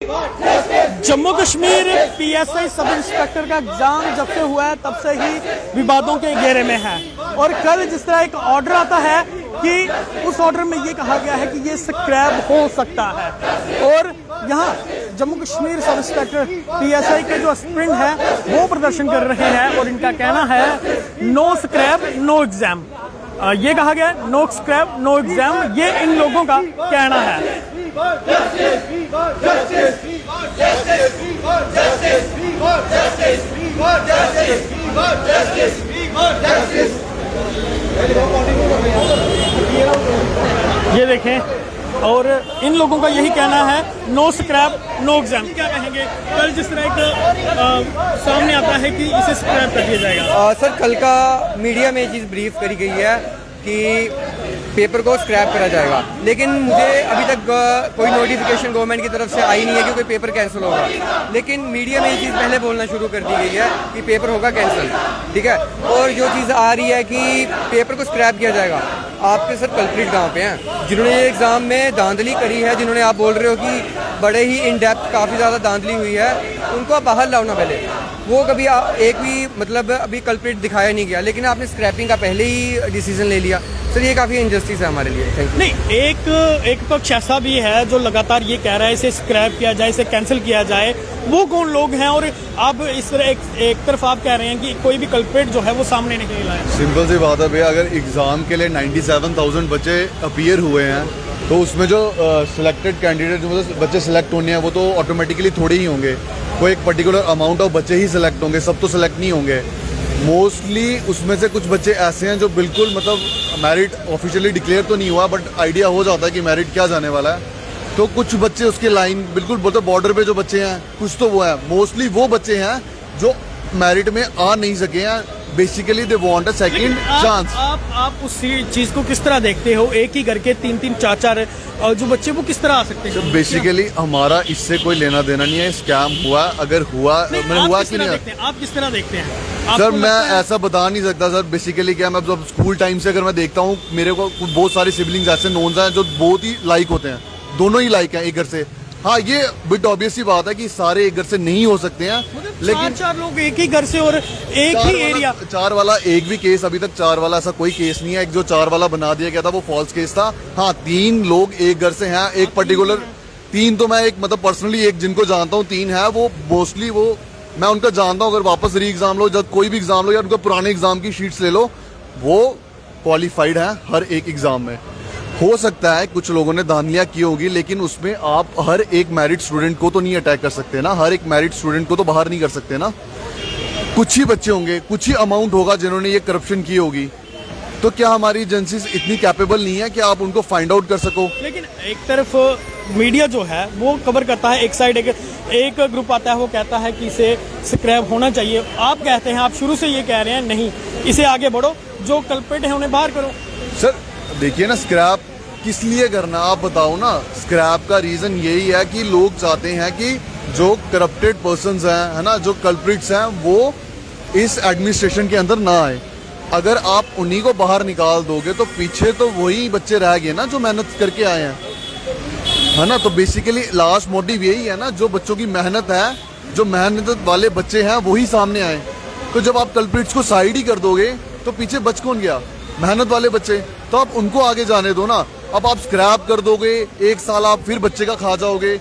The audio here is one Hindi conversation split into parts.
Jammu Kashmir PSI sub inspector का एग्जाम जब से हुआ है तब से ही विवादों के घेरे में है। और कल जिस तरह एक ऑर्डर आता है कि उस ऑर्डर में ये कहा गया है कि ये स्क्रैप हो सकता है, और यहाँ Jammu Kashmir sub inspector PSI के जो एस्पिरेंट हैं वो प्रदर्शन कर रहे हैं और इनका कहना है नो स्क्रैप नो एग्जाम। ये कहा गया नो स्क्रैप नो एग्जाम, ये इन लोगों का कहना है। ये देखें, और इन लोगों का यही कहना है नो स्क्रैप नो एग्जाम। क्या कहेंगे, कल जिस तरह एक सामने आता है कि इसे स्क्रैप कर दिया जाएगा? सर, कल का मीडिया में ये चीज़ ब्रीफ करी गई है कि पेपर को स्क्रैप करा जाएगा, लेकिन मुझे अभी तक कोई नोटिफिकेशन गवर्नमेंट की तरफ से आई नहीं है कि कोई पेपर कैंसिल होगा। लेकिन मीडिया में ये चीज़ पहले बोलना शुरू कर दी गई है कि पेपर होगा कैंसिल, ठीक है। और जो चीज़ आ रही है कि पेपर को स्क्रैप किया जाएगा, आपके सर कल्प्रिट कहाँ पे हैं? जिन्होंने ये एग्ज़ाम में धांधली करी है, जिन्होंने आप बोल रहे हो कि बड़े ही इन डेप्थ काफ़ी ज़्यादा धांधली हुई है, उनको आप बाहर लाओ ना पहले। वो कभी एक भी मतलब अभी कल्प्रिट दिखाया नहीं गया, लेकिन आपने स्क्रैपिंग का पहले ही डिसीजन ले लिया। सर, ये काफ़ी इनजस्टिस है हमारे लिए। Thank you. नहीं, एक पक्ष ऐसा भी है जो लगातार ये कह रहा है इसे स्क्रैप किया जाए, इसे कैंसिल किया जाए। वो कौन लोग हैं? और अब इस तरह एक तरफ आप कह रहे हैं कि कोई भी कल्प्रिट जो है वो सामने नहीं लाया। सिंपल सी बात है भैया, अगर एग्ज़ाम के लिए 97,000 बच्चे अपीयर हुए हैं तो उसमें जो सिलेक्टेड कैंडिडेट जो बच्चे सिलेक्ट होने हैं वो तो ऑटोमेटिकली थोड़े ही होंगे। कोई एक पर्टिकुलर अमाउंट ऑफ बच्चे ही सिलेक्ट होंगे, सब तो सिलेक्ट नहीं होंगे। मोस्टली उसमें से कुछ बच्चे ऐसे हैं जो बिल्कुल मतलब मेरिट ऑफिशियली डिक्लेयर तो नहीं हुआ, बट आइडिया हो जाता है कि मेरिट क्या जाने वाला है। तो कुछ बच्चे उसके लाइन बिल्कुल बोलते बॉर्डर पे जो बच्चे हैं, कुछ तो वो है। मोस्टली वो बच्चे हैं जो मेरिट में आ नहीं सके हैं। Basically they want a second chance. आप उस चीज को किस तरह देखते हो? एक ही घर के 3-3 4-4 जो बच्चे वो किस तरह आ सकते हैं? बेसिकली हमारा इससे कोई लेना देना नहीं है। स्कैम हुआ, अगर हुआ मैंने हुआ कि नहीं, आप किस तरह देखते हैं? सर मैं ऐसा बता नहीं सकता सर। बेसिकली क्या, मैं जब स्कूल टाइम से अगर मैं देखता हूँ, मेरे को बहुत सारे सिबलिंग्स ऐसे नोन्स हैं जो बहुत ही लाइक होते हैं, दोनों ही लाइक हैं एक घर से। हाँ, ये बिट ऑब्वियस सी बात है कि सारे एक घर से नहीं हो सकते हैं, लेकिन 4 लोग एक ही घर से और एक ही एरिया। 4 वाला एक भी केस अभी तक 4 वाला ऐसा कोई केस नहीं है। एक जो 4 वाला बना दिया गया था वो फॉल्स केस था। हाँ, 3 लोग एक घर से हैं, एक पर्टिकुलर 3 तो मैं एक मतलब पर्सनली एक जिनको जानता हूँ 3 है, वो मोस्टली वो मैं उनका जानता हूँ। अगर वापस री एग्जाम लो, जब कोई भी एग्जाम लो या उनका पुराने एग्जाम की शीट्स ले लो, वो क्वालिफाइड है हर एक एग्जाम में। हो सकता है कुछ लोगों ने धांधलियां की होगी, लेकिन उसमें आप हर एक मैरिट स्टूडेंट को तो नहीं अटैक कर सकते ना, हर एक मैरिट स्टूडेंट को तो बाहर नहीं कर सकते ना। कुछ ही बच्चे होंगे, कुछ ही अमाउंट होगा जिन्होंने ये करप्शन की होगी। तो क्या हमारी एजेंसीज इतनी कैपेबल नहीं है कि आप उनको फाइंड आउट कर सको? लेकिन एक तरफ मीडिया जो है वो कवर करता है, एक साइड एक ग्रुप आता है वो कहता है कि इसे स्क्रैप होना चाहिए। आप कहते हैं, आप शुरू से ये कह रहे हैं नहीं, इसे आगे बढ़ो, जो कल्प्रिट है उन्हें बाहर करो। सर देखिए ना, स्क्रैप किस लिए करना आप बताओ ना। स्क्रैप का रीजन यही है कि लोग चाहते हैं कि जो करप्टेड पर्संस हैं, है ना, जो कल्प्रिट्स हैं, वो इस एडमिनिस्ट्रेशन के अंदर ना आए। अगर आप उन्हीं को बाहर निकाल दोगे तो पीछे तो वही बच्चे रह गए ना जो मेहनत करके आए हैं, है ना। तो बेसिकली लास्ट मोटिव यही है ना, जो बच्चों की मेहनत है, जो मेहनत वाले बच्चे हैं वही सामने आए। तो जब आप कल्प्रिट्स को साइड ही कर दोगे तो पीछे बच कौन गया? मेहनत वाले बच्चे। तो आप उनको आगे जाने दो ना। अब आप स्क्रैप कर दोगे, 1 साल आप फिर बच्चे का खा जाओगे,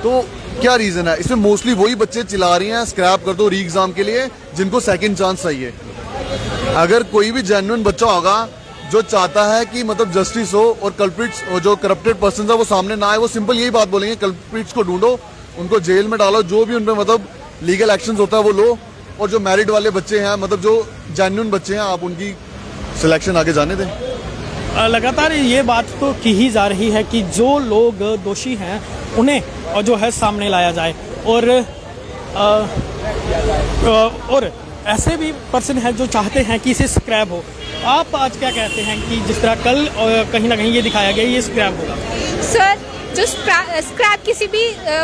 तो क्या रीजन है? इसमें मोस्टली वही बच्चे चिल्ला रही हैं स्क्रैप कर दो री एग्जाम के लिए, जिनको सेकंड चांस चाहिए। अगर कोई भी जेन्युइन बच्चा होगा जो चाहता है कि मतलब जस्टिस हो और कल्प्रिट्स जो करप्टेड पर्सन है वो सामने ना आए, वो सिंपल यही बात बोलेंगे, कल्प्रिट्स को ढूंढो, उनको जेल में डालो, जो भी उन पर मतलब लीगल एक्शन होता है वो लो, और जो मैरिड वाले बच्चे हैं, मतलब जो जेन्युइन बच्चे हैं, आप उनकी सिलेक्शन आगे जाने दें। लगातार ये बात तो की ही जा रही है कि जो लोग दोषी हैं उन्हें जो है सामने लाया जाए, और ऐसे भी पर्सन हैं जो चाहते हैं कि इसे स्क्रैप हो। आप आज क्या कहते हैं कि जिस तरह कल कहीं ना कहीं ये दिखाया गया ये स्क्रैप होगा? सर, जो स्क्रैप किसी भी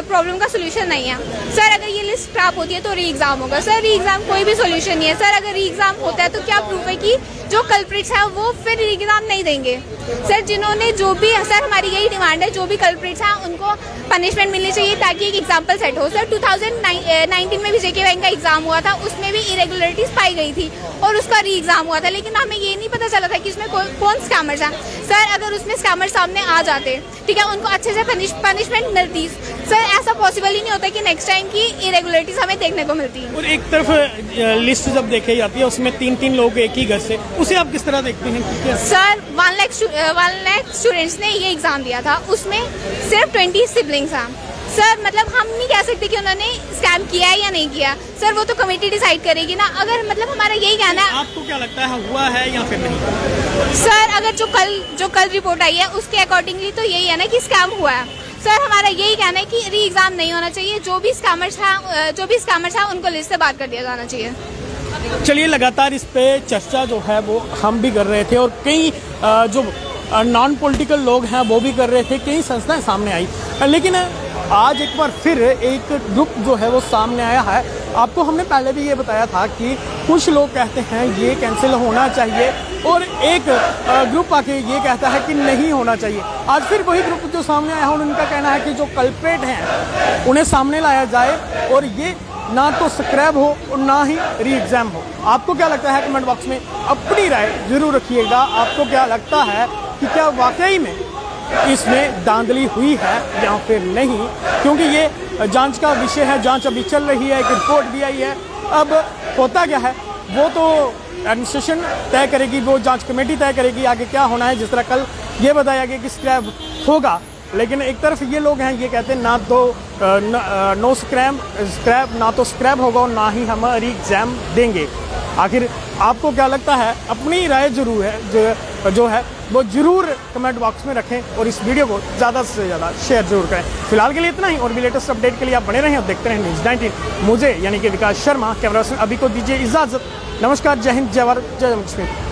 प्रॉब्लम का सोल्यूशन नहीं है। सर अगर ये लिस्ट स्क्रैप होती है तो री एग्जाम होगा। सर री एग्जाम कोई भी सोल्यूशन नहीं है। सर अगर री एग्जाम होता है तो क्या प्रूफ है कि जो कल्प्रिट्स हैं वो फिर री एग्जाम नहीं देंगे। सर जिन्होंने जो भी, सर हमारी यही डिमांड है, जो भी कल्प्रिट्स हैं उनको पनिशमेंट मिलनी चाहिए ताकि एक एग्जाम्पल सेट हो। सर 2019 में भी जेके बैंक का एग्जाम हुआ था, उसमें भी इरेगुलरिटीज पाई गई थी और उसका री एग्जाम हुआ था, लेकिन हमें ये नहीं पता चला था कि उसमें कौन स्कैमर्स हैं। सर अगर उसमें स्कैमर सामने आ जाते, ठीक है, उनको अच्छे से पनिशमेंट मिलती। सर ऐसा पॉसिबल ही नहीं होता कि नेक्स्ट टाइम की इरेगुलरिटीज हमें देखने को मिलती। और एक तरफ लिस्ट जब देखी जाती है उसमें 3-3 लोग एक ही घर से, उसे आप किस तरह देखते हैं? सर 1 लाख स्टूडेंट्स ने ये एग्जाम दिया था, उसमें सिर्फ 20 सिबलिंग्स हैं। सर मतलब हम नहीं कह सकते कि उन्होंने स्कैम किया है या नहीं किया। सर वो तो कमेटी डिसाइड करेगी ना। अगर मतलब हमारा यही कहना है। आपको क्या लगता है हुआ है या फिर नहीं? सर अगर जो कल रिपोर्ट आई है उसके अकॉर्डिंगली तो यही है ना कि स्कैम हुआ है। सर हमारा यही कहना है कि री एग्जाम नहीं होना चाहिए। जो भी स्कैमर्स हैं उनको लिस्ट से बात कर दिया जाना चाहिए। चलिए, लगातार इस पे चर्चा जो है वो हम भी कर रहे थे और कई जो नॉन पॉलिटिकल लोग हैं वो भी कर रहे थे, कई संस्थाएं सामने आई, लेकिन आज एक बार फिर एक ग्रुप जो है वो सामने आया है। आपको हमने पहले भी ये बताया था कि कुछ लोग कहते हैं ये कैंसिल होना चाहिए और एक ग्रुप आके ये कहता है कि नहीं होना चाहिए। आज फिर वही ग्रुप जो सामने आया है उनका कहना है कि जो कल्प्रेट हैं उन्हें सामने लाया जाए और ये ना तो स्क्रैप हो और ना ही री एग्जाम हो। आपको क्या लगता है? कमेंट बॉक्स में अपनी राय जरूर रखिएगा। आपको क्या लगता है कि क्या वाकई में इसमें धांधली हुई है या फिर नहीं? क्योंकि ये जांच का विषय है, जांच अभी चल रही है, एक रिपोर्ट भी आई है। अब होता क्या है वो तो एडमिनिस्ट्रेशन तय करेगी, वो जांच कमेटी तय करेगी आगे क्या होना है। जिस तरह कल ये बताया गया कि स्क्रैप होगा, लेकिन एक तरफ ये लोग हैं ये कहते हैं ना तो नो स्क्रैप ना तो स्क्रैप होगा और ना ही हम री एग्जाम देंगे। आखिर आपको क्या लगता है? अपनी राय जरूर है जो है वो जरूर कमेंट बॉक्स में रखें और इस वीडियो को ज़्यादा से ज़्यादा शेयर जरूर करें। फिलहाल के लिए इतना ही और भी लेटेस्ट अपडेट के लिए आप बने रहें और देखते रहें न्यूज़ 19। मुझे यानी कि विकास शर्मा, कैमरा अभी को दीजिए इजाज़त। नमस्कार, जय हिंद, जय भारत, जय जम्मू कश्मीर।